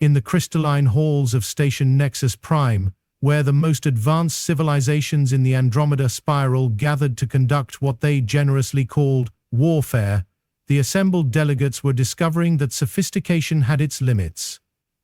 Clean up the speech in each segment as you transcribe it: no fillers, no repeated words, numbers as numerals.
In the crystalline halls of Station Nexus Prime, where the most advanced civilizations in the Andromeda Spiral gathered to conduct what they generously called warfare, the assembled delegates were discovering that sophistication had its limits.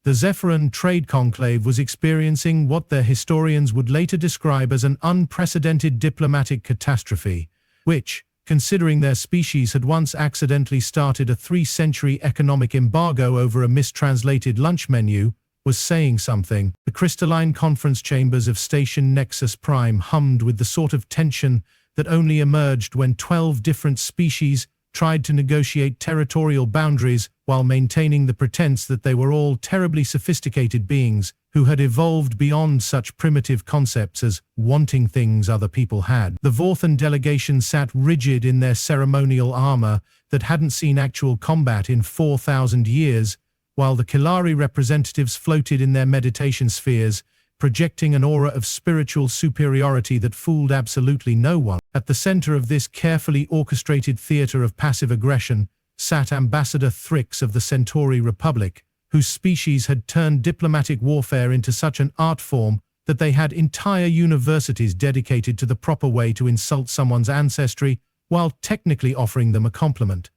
The Zephyran Trade Conclave was experiencing what their historians would later describe as an unprecedented diplomatic catastrophe, which, considering their species had once accidentally started a 3-century economic embargo over a mistranslated lunch menu, was saying something. The crystalline conference chambers of Station Nexus Prime hummed with the sort of tension that only emerged when 12 different species tried to negotiate territorial boundaries while maintaining the pretense that they were all terribly sophisticated beings who had evolved beyond such primitive concepts as wanting things other people had. The Vorthan delegation sat rigid in their ceremonial armor that hadn't seen actual combat in 4,000 years, while the Kilari representatives floated in their meditation spheres, projecting an aura of spiritual superiority that fooled absolutely no one. At the center of this carefully orchestrated theater of passive aggression sat Ambassador Thrix of the Centauri Republic, whose species had turned diplomatic warfare into such an art form that they had entire universities dedicated to the proper way to insult someone's ancestry while technically offering them a compliment.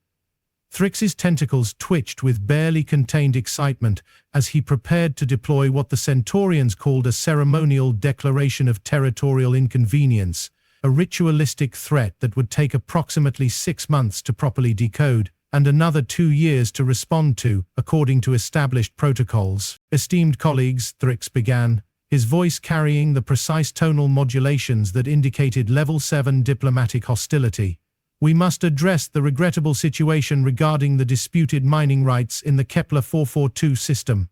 Thrix's tentacles twitched with barely contained excitement as he prepared to deploy what the Centaurians called a ceremonial declaration of territorial inconvenience, a ritualistic threat that would take approximately 6 months to properly decode, and another 2 years to respond to, according to established protocols. Esteemed colleagues, Thrix began, his voice carrying the precise tonal modulations that indicated Level 7 diplomatic hostility. We must address the regrettable situation regarding the disputed mining rights in the Kepler 442 system.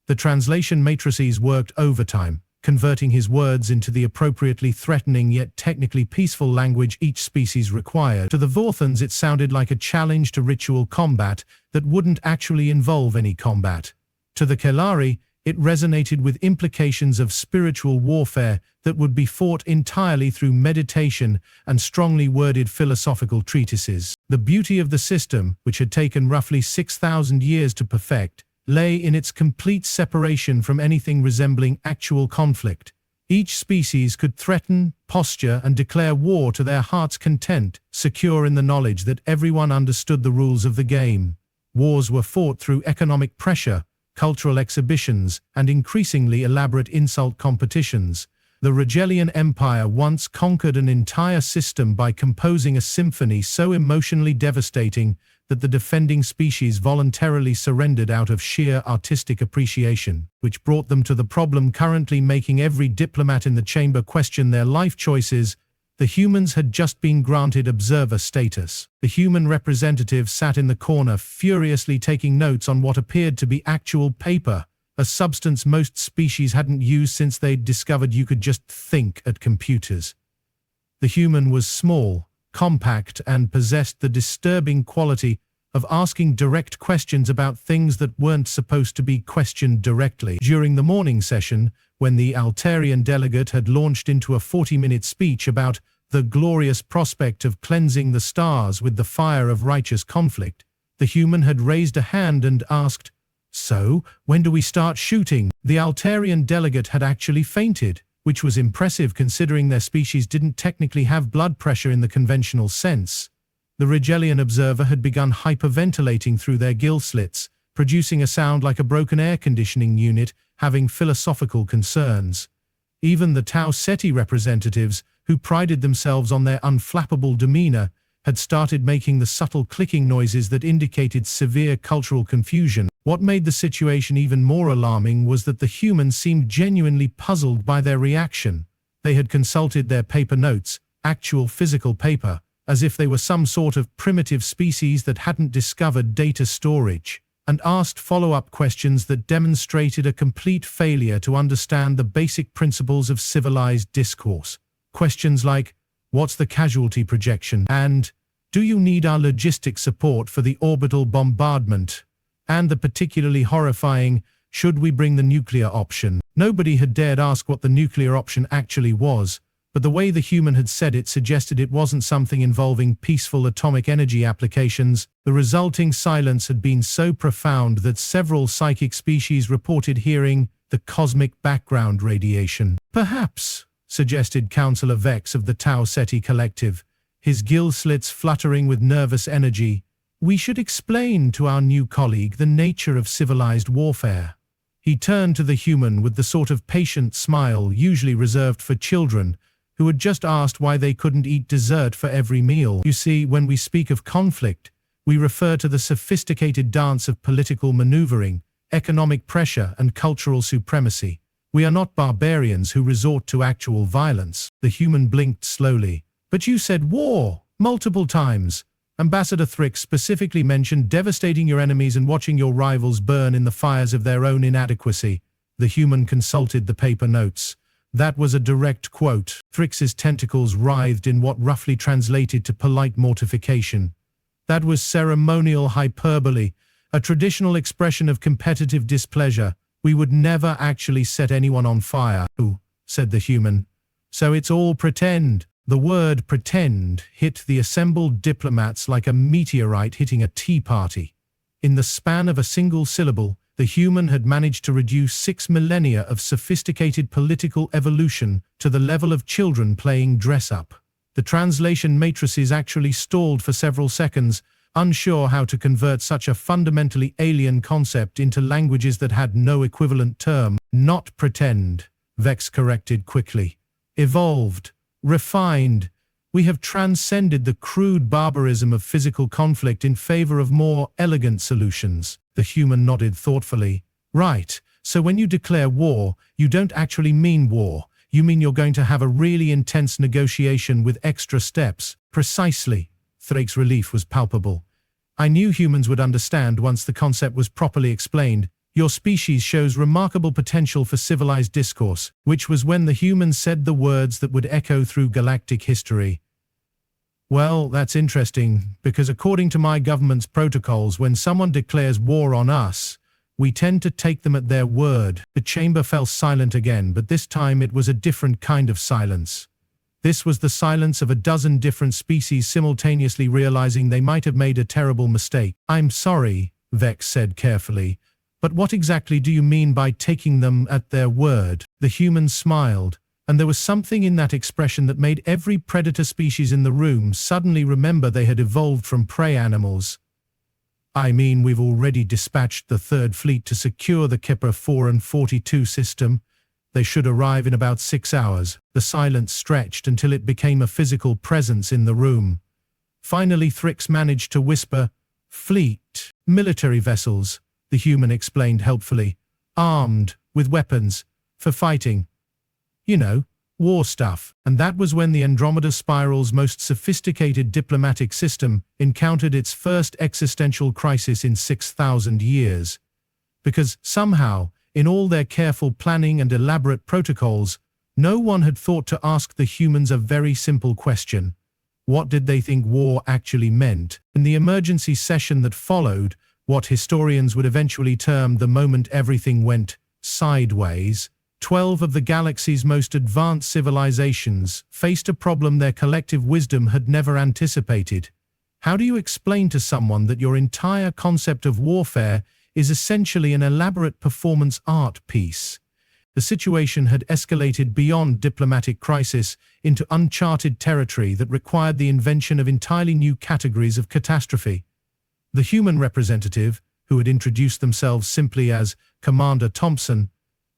The translation matrices worked overtime, converting his words into the appropriately threatening yet technically peaceful language each species required. To the Vorthans it sounded like a challenge to ritual combat that wouldn't actually involve any combat. To the Kelari, it resonated with implications of spiritual warfare that would be fought entirely through meditation and strongly worded philosophical treatises. The beauty of the system, which had taken roughly 6,000 years to perfect, lay in its complete separation from anything resembling actual conflict. Each species could threaten, posture, and declare war to their heart's content, secure in the knowledge that everyone understood the rules of the game. Wars were fought through economic pressure, cultural exhibitions, and increasingly elaborate insult competitions. The Rigelian Empire once conquered an entire system by composing a symphony so emotionally devastating that the defending species voluntarily surrendered out of sheer artistic appreciation, which brought them to the problem currently making every diplomat in the chamber question their life choices. The humans had just been granted observer status. The human representative sat in the corner furiously taking notes on what appeared to be actual paper, a substance most species hadn't used since they'd discovered you could just think at computers. The human was small, compact, and possessed the disturbing quality of asking direct questions about things that weren't supposed to be questioned directly. During the morning session, when the Altairian delegate had launched into a 40-minute speech about the glorious prospect of cleansing the stars with the fire of righteous conflict, the human had raised a hand and asked, "So, when do we start shooting?" The Altairian delegate had actually fainted, which was impressive considering their species didn't technically have blood pressure in the conventional sense. The Rigelian observer had begun hyperventilating through their gill slits, producing a sound like a broken air conditioning unit, having philosophical concerns. Even the Tau Ceti representatives, who prided themselves on their unflappable demeanor, had started making the subtle clicking noises that indicated severe cultural confusion. What made the situation even more alarming was that the humans seemed genuinely puzzled by their reaction. They had consulted their paper notes, actual physical paper, as if they were some sort of primitive species that hadn't discovered data storage, and asked follow-up questions that demonstrated a complete failure to understand the basic principles of civilized discourse. Questions like, "What's the casualty projection?" and "Do you need our logistic support for the orbital bombardment?" and the particularly horrifying, "Should we bring the nuclear option?" Nobody had dared ask what the nuclear option actually was, but the way the human had said it suggested it wasn't something involving peaceful atomic energy applications. The resulting silence had been so profound that several psychic species reported hearing the cosmic background radiation. Perhaps, suggested Counselor Vex of the Tau Ceti Collective, his gill slits fluttering with nervous energy, we should explain to our new colleague the nature of civilized warfare. He turned to the human with the sort of patient smile usually reserved for children who had just asked why they couldn't eat dessert for every meal. You see, when we speak of conflict, we refer to the sophisticated dance of political maneuvering, economic pressure, and cultural supremacy. We are not barbarians who resort to actual violence. The human blinked slowly. But you said war multiple times. Ambassador Thrix specifically mentioned devastating your enemies and watching your rivals burn in the fires of their own inadequacy. The human consulted the paper notes. That was a direct quote. Thrix's tentacles writhed in what roughly translated to polite mortification. That was ceremonial hyperbole, a traditional expression of competitive displeasure. We would never actually set anyone on fire, said the human. So it's all pretend. The word pretend hit the assembled diplomats like a meteorite hitting a tea party. In the span of a single syllable, the human had managed to reduce 6 millennia of sophisticated political evolution to the level of children playing dress-up. The translation matrices actually stalled for several seconds, unsure how to convert such a fundamentally alien concept into languages that had no equivalent term. Not pretend, Vex corrected quickly. Evolved. Refined. We have transcended the crude barbarism of physical conflict in favor of more elegant solutions. The human nodded thoughtfully. Right, so when you declare war, you don't actually mean war. You mean you're going to have a really intense negotiation with extra steps. Precisely. Thrake's relief was palpable. I knew humans would understand once the concept was properly explained. Your species shows remarkable potential for civilized discourse, which was when the humans said the words that would echo through galactic history. Well, that's interesting, because according to my government's protocols, when someone declares war on us, we tend to take them at their word. The chamber fell silent again, but this time it was a different kind of silence. This was the silence of a dozen different species simultaneously realizing they might have made a terrible mistake. I'm sorry, Vex said carefully, but what exactly do you mean by taking them at their word? The human smiled, and there was something in that expression that made every predator species in the room suddenly remember they had evolved from prey animals. I mean, we've already dispatched the Third Fleet to secure the Kepler 4 and 42 system. They should arrive in about 6 hours. The silence stretched until it became a physical presence in the room. Finally, Thrix managed to whisper, "Fleet, military vessels," the human explained helpfully. "Armed, with weapons, for fighting. You know, war stuff." And that was when the Andromeda Spiral's most sophisticated diplomatic system encountered its first existential crisis in 6,000 years. Because somehow, in all their careful planning and elaborate protocols, no one had thought to ask the humans a very simple question. What did they think war actually meant? In the emergency session that followed, what historians would eventually term the moment everything went sideways, 12 of the galaxy's most advanced civilizations faced a problem their collective wisdom had never anticipated. How do you explain to someone that your entire concept of warfare is essentially an elaborate performance art piece? The situation had escalated beyond diplomatic crisis into uncharted territory that required the invention of entirely new categories of catastrophe. The human representative, who had introduced themselves simply as Commander Thompson,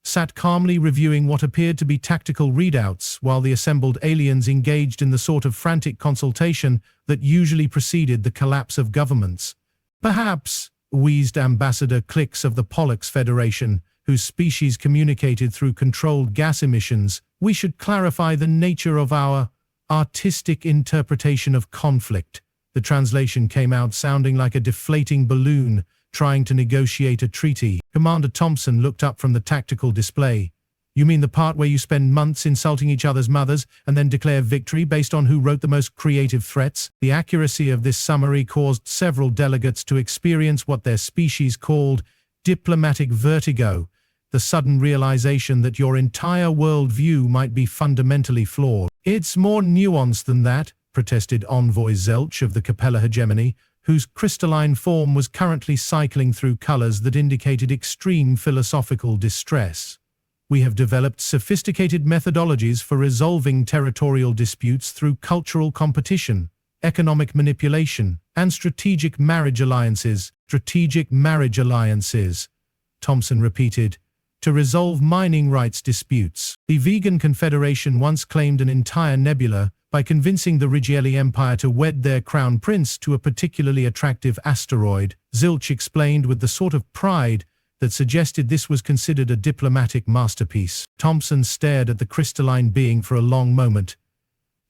sat calmly reviewing what appeared to be tactical readouts while the assembled aliens engaged in the sort of frantic consultation that usually preceded the collapse of governments. "Perhaps," wheezed Ambassador Clix of the Pollux Federation, whose species communicated through controlled gas emissions, "we should clarify the nature of our artistic interpretation of conflict." The translation came out sounding like a deflating balloon trying to negotiate a treaty. Commander Thompson looked up from the tactical display. "You mean the part where you spend months insulting each other's mothers and then declare victory based on who wrote the most creative threats?" The accuracy of this summary caused several delegates to experience what their species called diplomatic vertigo. the sudden realization that your entire worldview might be fundamentally flawed. It's more nuanced than that, protested Envoy Zelch of the Capella hegemony, whose crystalline form was currently cycling through colors that indicated extreme philosophical distress. We have developed sophisticated methodologies for resolving territorial disputes through cultural competition, economic manipulation, and strategic marriage alliances. Strategic marriage alliances, Thompson repeated, to resolve mining rights disputes. The Vegan Confederation once claimed an entire nebula by convincing the Rigielli Empire to wed their crown prince to a particularly attractive asteroid. Zilch explained with the sort of pride that suggested this was considered a diplomatic masterpiece. Thompson stared at the crystalline being for a long moment.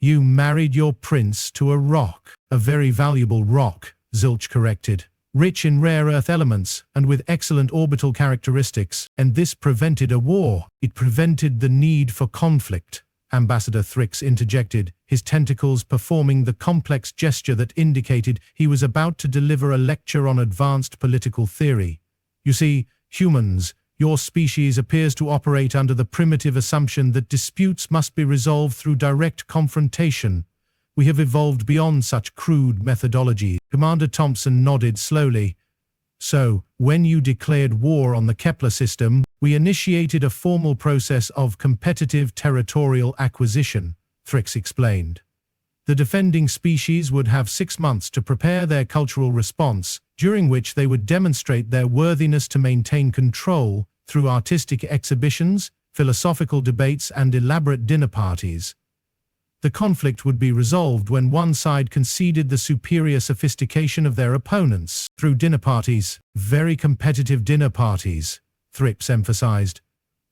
You married your prince to a rock. A very valuable rock, Zilch corrected. Rich in rare earth elements and with excellent orbital characteristics, and this prevented a war. It prevented the need for conflict, Ambassador Thrix interjected, his tentacles performing the complex gesture that indicated he was about to deliver a lecture on advanced political theory. You see, humans, your species appears to operate under the primitive assumption that disputes must be resolved through direct confrontation. We have evolved beyond such crude methodology. Commander Thompson nodded slowly. So, when you declared war on the Kepler system, we initiated a formal process of competitive territorial acquisition, Thrix explained. The defending species would have 6 months to prepare their cultural response, during which they would demonstrate their worthiness to maintain control through artistic exhibitions, philosophical debates, and elaborate dinner parties. The conflict would be resolved when one side conceded the superior sophistication of their opponents. Through dinner parties, very competitive dinner parties, Thrix emphasized.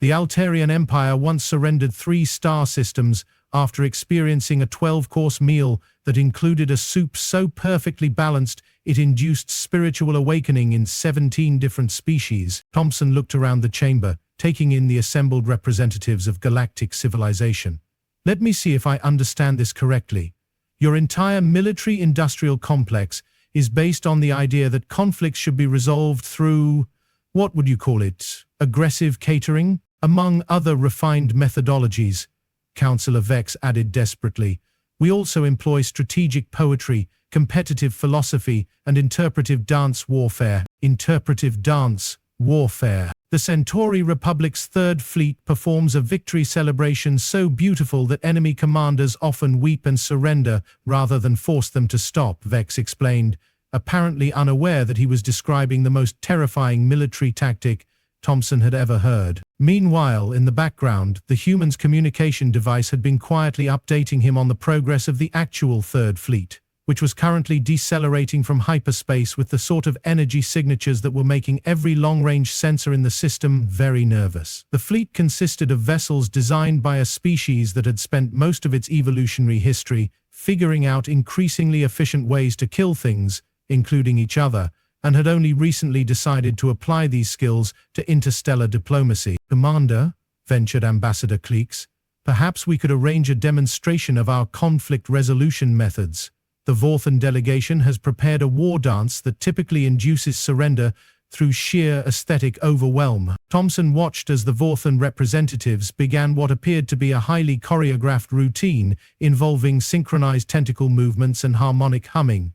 The Altairian Empire once surrendered 3 star systems after experiencing a 12-course meal that included a soup so perfectly balanced it induced spiritual awakening in 17 different species. Thompson looked around the chamber, taking in the assembled representatives of galactic civilization. Let me see if I understand this correctly. Your entire military-industrial complex is based on the idea that conflicts should be resolved through, what would you call it, aggressive catering? Among other refined methodologies, Councillor Vex added desperately, we also employ strategic poetry, competitive philosophy, and interpretive dance warfare. Interpretive dance warfare. The Centauri Republic's Third Fleet performs a victory celebration so beautiful that enemy commanders often weep and surrender rather than force them to stop, Vex explained, apparently unaware that he was describing the most terrifying military tactic Thompson had ever heard. Meanwhile, in the background, the human's communication device had been quietly updating him on the progress of the actual Third Fleet, which was currently decelerating from hyperspace with the sort of energy signatures that were making every long-range sensor in the system very nervous. The fleet consisted of vessels designed by a species that had spent most of its evolutionary history figuring out increasingly efficient ways to kill things, including each other, and had only recently decided to apply these skills to interstellar diplomacy. Commander, ventured Ambassador Kleeks, perhaps we could arrange a demonstration of our conflict resolution methods. The Vorthan delegation has prepared a war dance that typically induces surrender through sheer aesthetic overwhelm. Thompson watched as the Vorthan representatives began what appeared to be a highly choreographed routine involving synchronized tentacle movements and harmonic humming.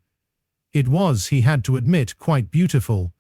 It was, he had to admit, quite beautiful.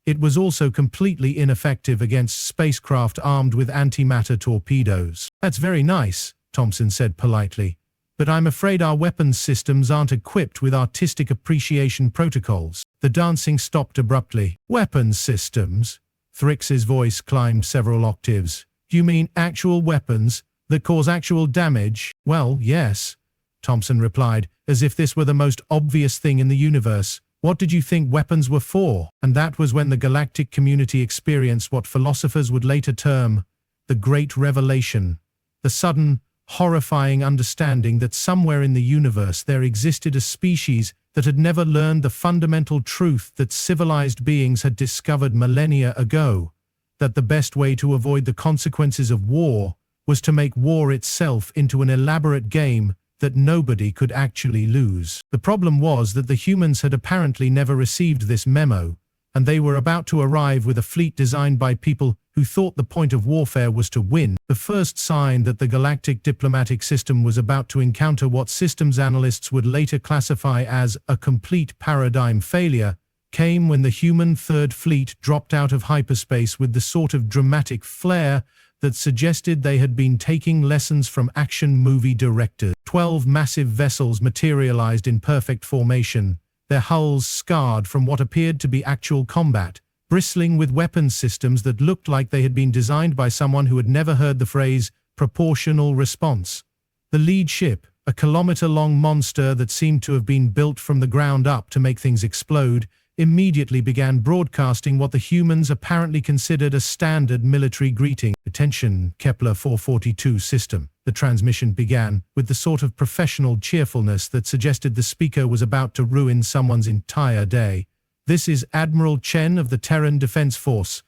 It was also completely ineffective against spacecraft armed with antimatter torpedoes. That's very nice, Thompson said politely. But I'm afraid our weapons systems aren't equipped with artistic appreciation protocols. The dancing stopped abruptly. Weapons systems? Thrix's voice climbed several octaves. Do you mean actual weapons that cause actual damage? Well, yes, Thompson replied, as if this were the most obvious thing in the universe. What did you think weapons were for? And that was when the galactic community experienced what philosophers would later term the Great Revelation, the sudden, horrifying understanding that somewhere in the universe there existed a species that had never learned the fundamental truth that civilized beings had discovered millennia ago, that the best way to avoid the consequences of war was to make war itself into an elaborate game that nobody could actually lose. The problem was that the humans had apparently never received this memo. and they were about to arrive with a fleet designed by people who thought the point of warfare was to win. The first sign that the galactic diplomatic system was about to encounter what systems analysts would later classify as a complete paradigm failure came when the human Third Fleet dropped out of hyperspace with the sort of dramatic flair that suggested they had been taking lessons from action movie directors. 12 massive vessels materialized in perfect formation, their hulls scarred from what appeared to be actual combat, bristling with weapons systems that looked like they had been designed by someone who had never heard the phrase proportional response. The lead ship, a kilometer-long monster that seemed to have been built from the ground up to make things explode, immediately began broadcasting what the humans apparently considered a standard military greeting. "Attention, Kepler 442 system." The transmission began with the sort of professional cheerfulness that suggested the speaker was about to ruin someone's entire day. "This is Admiral Chen of the Terran Defense Force.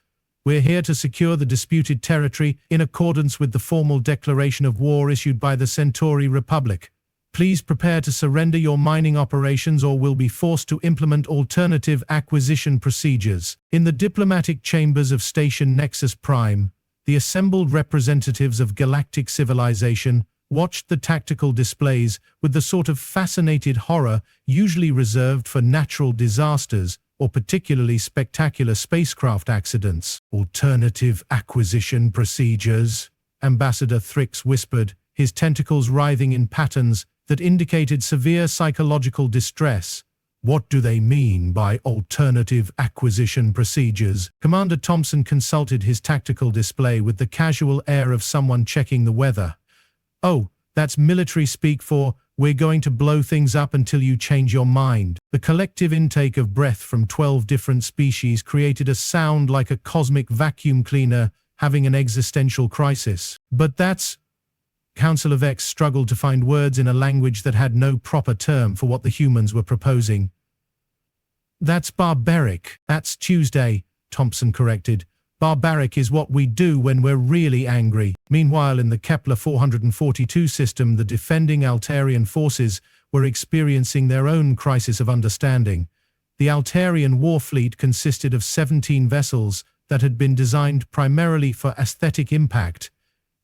We're here to secure the disputed territory in accordance with the formal declaration of war issued by the Centauri Republic. Please prepare to surrender your mining operations or will be forced to implement alternative acquisition procedures." In the diplomatic chambers of Station Nexus Prime, the assembled representatives of galactic civilization watched the tactical displays with the sort of fascinated horror usually reserved for natural disasters or particularly spectacular spacecraft accidents. "Alternative acquisition procedures," Ambassador Thrix whispered, his tentacles writhing in patterns that indicated severe psychological distress. "What do they mean by alternative acquisition procedures?" Commander Thompson consulted his tactical display with the casual air of someone checking the weather. "Oh, that's military speak for, we're going to blow things up until you change your mind." The collective intake of breath from 12 different species created a sound like a cosmic vacuum cleaner having an existential crisis. "But that's..." Council of X struggled to find words in a language that had no proper term for what the humans were proposing. "That's barbaric." "That's Tuesday," Thompson corrected. "Barbaric is what we do when we're really angry." Meanwhile, in the Kepler 442 system, the defending Altairian forces were experiencing their own crisis of understanding. The Altairian war fleet consisted of 17 vessels that had been designed primarily for aesthetic impact,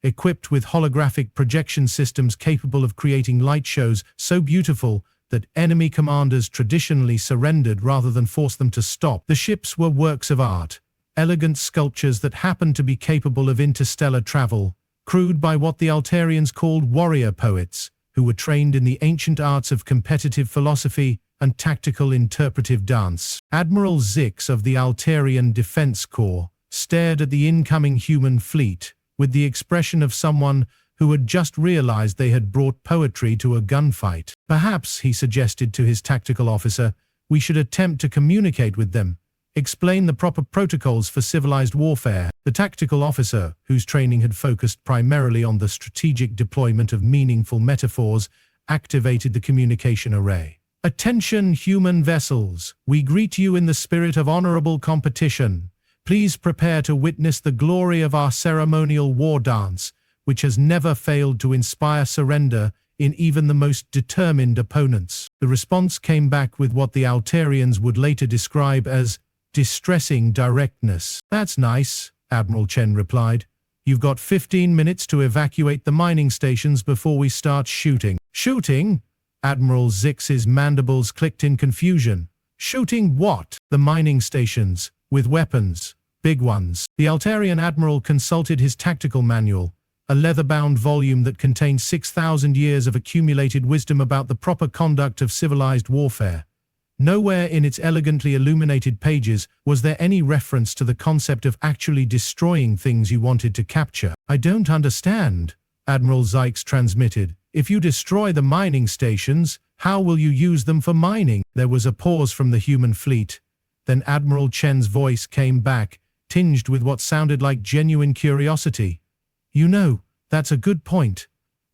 equipped with holographic projection systems capable of creating light shows so beautiful that enemy commanders traditionally surrendered rather than force them to stop. The ships were works of art, elegant sculptures that happened to be capable of interstellar travel, crewed by what the Altairians called warrior poets, who were trained in the ancient arts of competitive philosophy and tactical interpretive dance. Admiral Zix of the Altairian Defense Corps stared at the incoming human fleet with the expression of someone who had just realized they had brought poetry to a gunfight. "Perhaps," he suggested to his tactical officer, "we should attempt to communicate with them, explain the proper protocols for civilized warfare." The tactical officer, whose training had focused primarily on the strategic deployment of meaningful metaphors, activated the communication array. "Attention, human vessels. We greet you in the spirit of honorable competition. Please prepare to witness the glory of our ceremonial war dance, which has never failed to inspire surrender in even the most determined opponents." The response came back with what the Altairians would later describe as distressing directness. "That's nice," Admiral Chen replied. "You've got 15 minutes to evacuate the mining stations before we start shooting." "Shooting?" Admiral Zix's mandibles clicked in confusion. "Shooting what?" "The mining stations. With weapons. Big ones." The Altairian Admiral consulted his tactical manual, a leather-bound volume that contained 6,000 years of accumulated wisdom about the proper conduct of civilized warfare. Nowhere in its elegantly illuminated pages was there any reference to the concept of actually destroying things you wanted to capture. "I don't understand," Admiral Zix transmitted. "If you destroy the mining stations, how will you use them for mining?" There was a pause from the human fleet. Then Admiral Chen's voice came back, tinged with what sounded like genuine curiosity. "You know, that's a good point.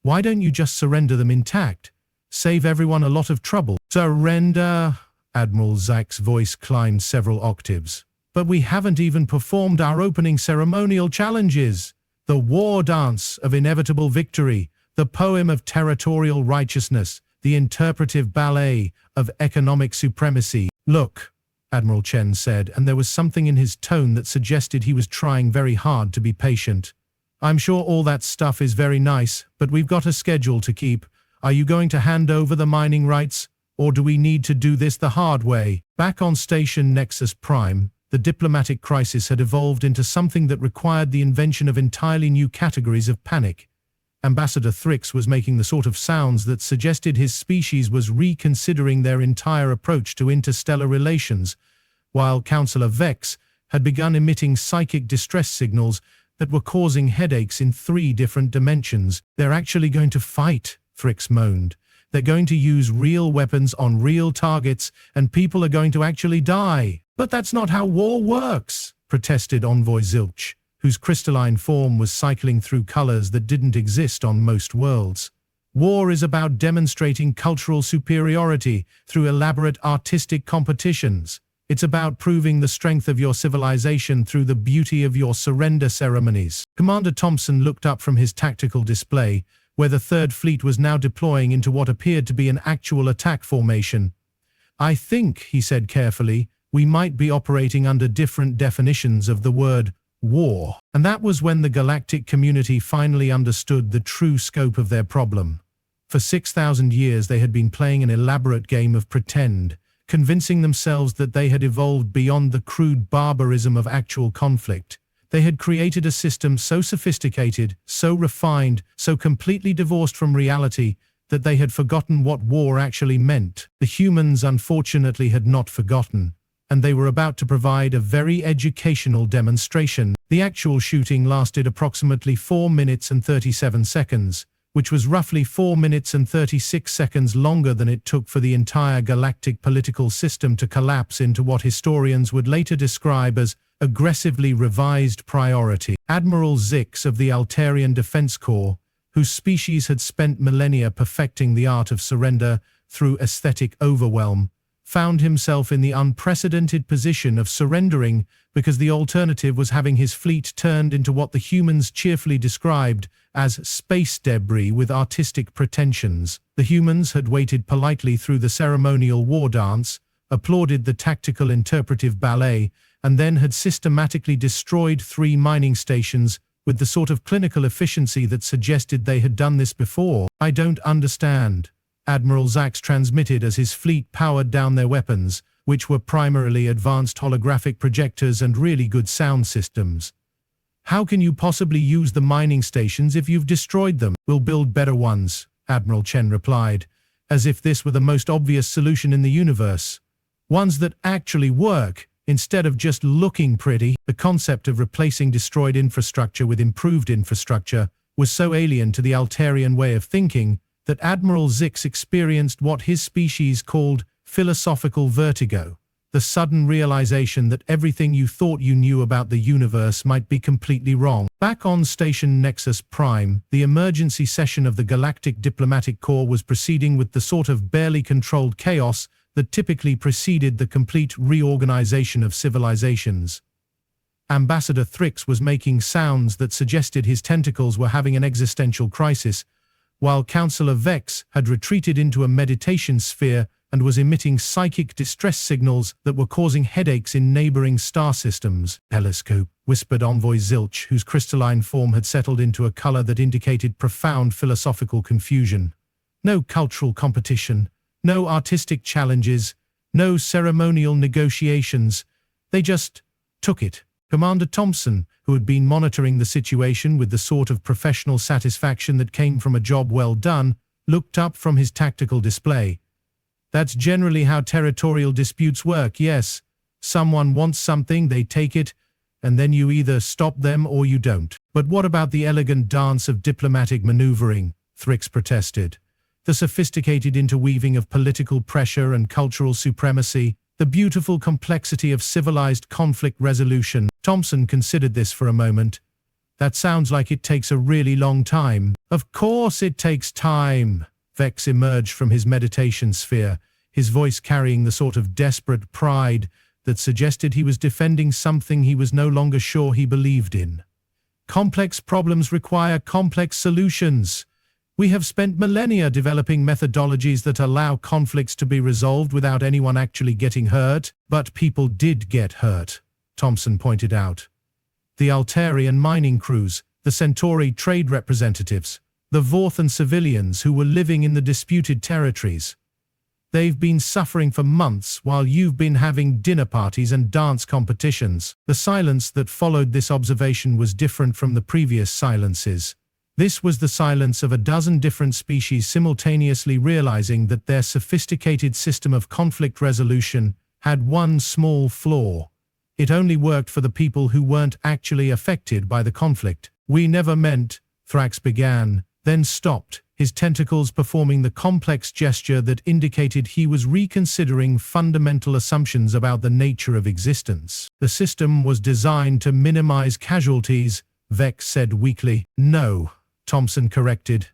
Why don't you just surrender them intact? Save everyone a lot of trouble." "Surrender?" Admiral Zix's voice climbed several octaves. "But we haven't even performed our opening ceremonial challenges. The war dance of inevitable victory, the poem of territorial righteousness, the interpretive ballet of economic supremacy." "Look," Admiral Chen said, and there was something in his tone that suggested he was trying very hard to be patient. I'm sure all that stuff is very nice, but we've got a schedule to keep. Are you going to hand over the mining rights, or do we need to do this the hard way? Back on Station Nexus Prime, the diplomatic crisis had evolved into something that required the invention of entirely new categories of panic. Ambassador Thrix was making the sort of sounds that suggested his species was reconsidering their entire approach to interstellar relations, while Councillor Vex had begun emitting psychic distress signals that were causing headaches in 3 different dimensions. They're actually going to fight, Thrix moaned. They're going to use real weapons on real targets, and people are going to actually die. But that's not how war works, protested Envoy Zilch, whose crystalline form was cycling through colors that didn't exist on most worlds. War is about demonstrating cultural superiority through elaborate artistic competitions. It's about proving the strength of your civilization through the beauty of your surrender ceremonies. Commander Thompson looked up from his tactical display, where the Third Fleet was now deploying into what appeared to be an actual attack formation. I think, he said carefully, we might be operating under different definitions of the word war. And that was when the galactic community finally understood the true scope of their problem. For 6,000 years they had been playing an elaborate game of pretend, convincing themselves that they had evolved beyond the crude barbarism of actual conflict. They had created a system so sophisticated, so refined, so completely divorced from reality, that they had forgotten what war actually meant. The humans, unfortunately, had not forgotten, and they were about to provide a very educational demonstration. The actual shooting lasted approximately 4 minutes and 37 seconds, which was roughly 4 minutes and 36 seconds longer than it took for the entire galactic political system to collapse into what historians would later describe as aggressively revised priority. Admiral Zix of the Altairian Defense Corps, whose species had spent millennia perfecting the art of surrender through aesthetic overwhelm, found himself in the unprecedented position of surrendering because the alternative was having his fleet turned into what the humans cheerfully described as space debris with artistic pretensions. The humans had waited politely through the ceremonial war dance, applauded the tactical interpretive ballet, and then had systematically destroyed 3 mining stations with the sort of clinical efficiency that suggested they had done this before. I don't understand, Admiral Zax transmitted as his fleet powered down their weapons, which were primarily advanced holographic projectors and really good sound systems. How can you possibly use the mining stations if you've destroyed them? We'll build better ones, Admiral Chen replied, as if this were the most obvious solution in the universe. Ones that actually work, instead of just looking pretty. The concept of replacing destroyed infrastructure with improved infrastructure was so alien to the Altairian way of thinking that Admiral Zix experienced what his species called philosophical vertigo, the sudden realization that everything you thought you knew about the universe might be completely wrong. Back on Station Nexus Prime, the emergency session of the Galactic Diplomatic Corps was proceeding with the sort of barely controlled chaos that typically preceded the complete reorganization of civilizations. Ambassador Thrix was making sounds that suggested his tentacles were having an existential crisis, while Councillor Vex had retreated into a meditation sphere and was emitting psychic distress signals that were causing headaches in neighboring star systems. Telescope, whispered Envoy Zilch, whose crystalline form had settled into a color that indicated profound philosophical confusion. No cultural competition, no artistic challenges, no ceremonial negotiations. They just took it. Commander Thompson, who had been monitoring the situation with the sort of professional satisfaction that came from a job well done, looked up from his tactical display. That's generally how territorial disputes work, yes. Someone wants something, they take it, and then you either stop them or you don't. But what about the elegant dance of diplomatic maneuvering? Thrix protested. The sophisticated interweaving of political pressure and cultural supremacy, the beautiful complexity of civilized conflict resolution. Thompson considered this for a moment. That sounds like it takes a really long time. Of course it takes time. Vex emerged from his meditation sphere, his voice carrying the sort of desperate pride that suggested he was defending something he was no longer sure he believed in. Complex problems require complex solutions. We have spent millennia developing methodologies that allow conflicts to be resolved without anyone actually getting hurt, but people did get hurt, Thompson pointed out. The Altairian mining crews, the Centauri trade representatives, the Vorthan civilians who were living in the disputed territories. They've been suffering for months while you've been having dinner parties and dance competitions. The silence that followed this observation was different from the previous silences. This was the silence of a dozen different species simultaneously realizing that their sophisticated system of conflict resolution had one small flaw. It only worked for the people who weren't actually affected by the conflict. "We never meant," Thrax began, then stopped, his tentacles performing the complex gesture that indicated he was reconsidering fundamental assumptions about the nature of existence. "The system was designed to minimize casualties," Vex said weakly. "No," Thompson corrected.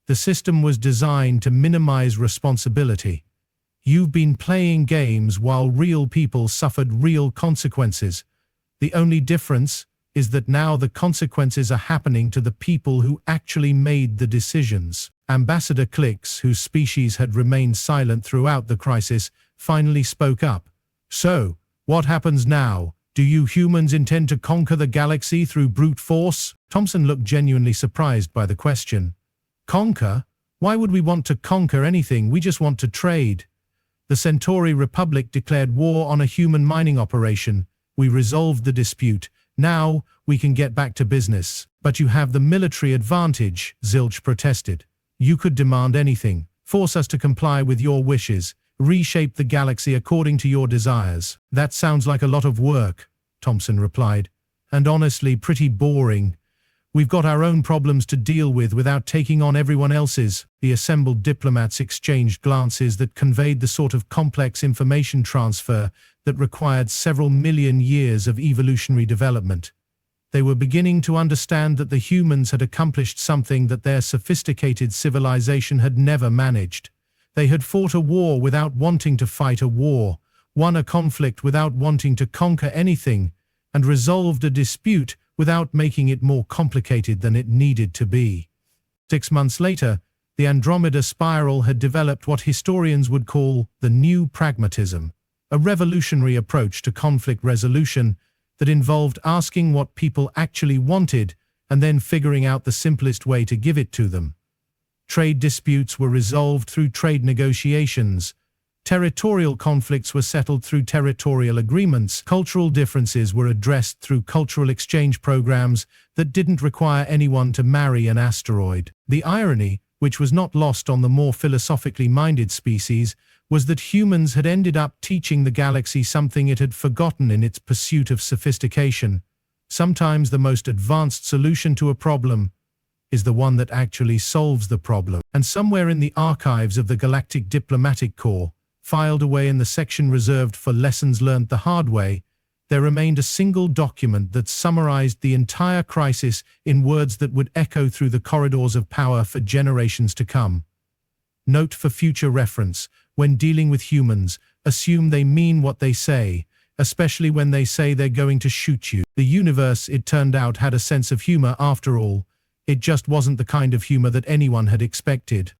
"The system was designed to minimize responsibility. You've been playing games while real people suffered real consequences. The only difference is that now the consequences are happening to the people who actually made the decisions." Ambassador Clix, whose species had remained silent throughout the crisis, finally spoke up. "So, what happens now? Do you humans intend to conquer the galaxy through brute force?" Thompson looked genuinely surprised by the question. "Conquer? Why would we want to conquer anything? We just want to trade. The Centauri Republic declared war on a human mining operation. We resolved the dispute. Now, we can get back to business." "But you have the military advantage," Zilch protested. "You could demand anything, force us to comply with your wishes, reshape the galaxy according to your desires." "That sounds like a lot of work," Thompson replied, "and honestly pretty boring. We've got our own problems to deal with without taking on everyone else's." The assembled diplomats exchanged glances that conveyed the sort of complex information transfer that required several million years of evolutionary development. They were beginning to understand that the humans had accomplished something that their sophisticated civilization had never managed. They had fought a war without wanting to fight a war, won a conflict without wanting to conquer anything, and resolved a dispute without making it more complicated than it needed to be. 6 months later, the Andromeda Spiral had developed what historians would call the new pragmatism, a revolutionary approach to conflict resolution that involved asking what people actually wanted and then figuring out the simplest way to give it to them. Trade disputes were resolved through trade negotiations. Territorial conflicts were settled through territorial agreements. Cultural differences were addressed through cultural exchange programs that didn't require anyone to marry an asteroid. The irony, which was not lost on the more philosophically minded species, was that humans had ended up teaching the galaxy something it had forgotten in its pursuit of sophistication. Sometimes the most advanced solution to a problem is the one that actually solves the problem. And somewhere in the archives of the Galactic Diplomatic Corps, filed away in the section reserved for lessons learned the hard way, there remained a single document that summarized the entire crisis in words that would echo through the corridors of power for generations to come. Note for future reference: when dealing with humans, assume they mean what they say, especially when they say they're going to shoot you. The universe, it turned out, had a sense of humor after all. It just wasn't the kind of humor that anyone had expected.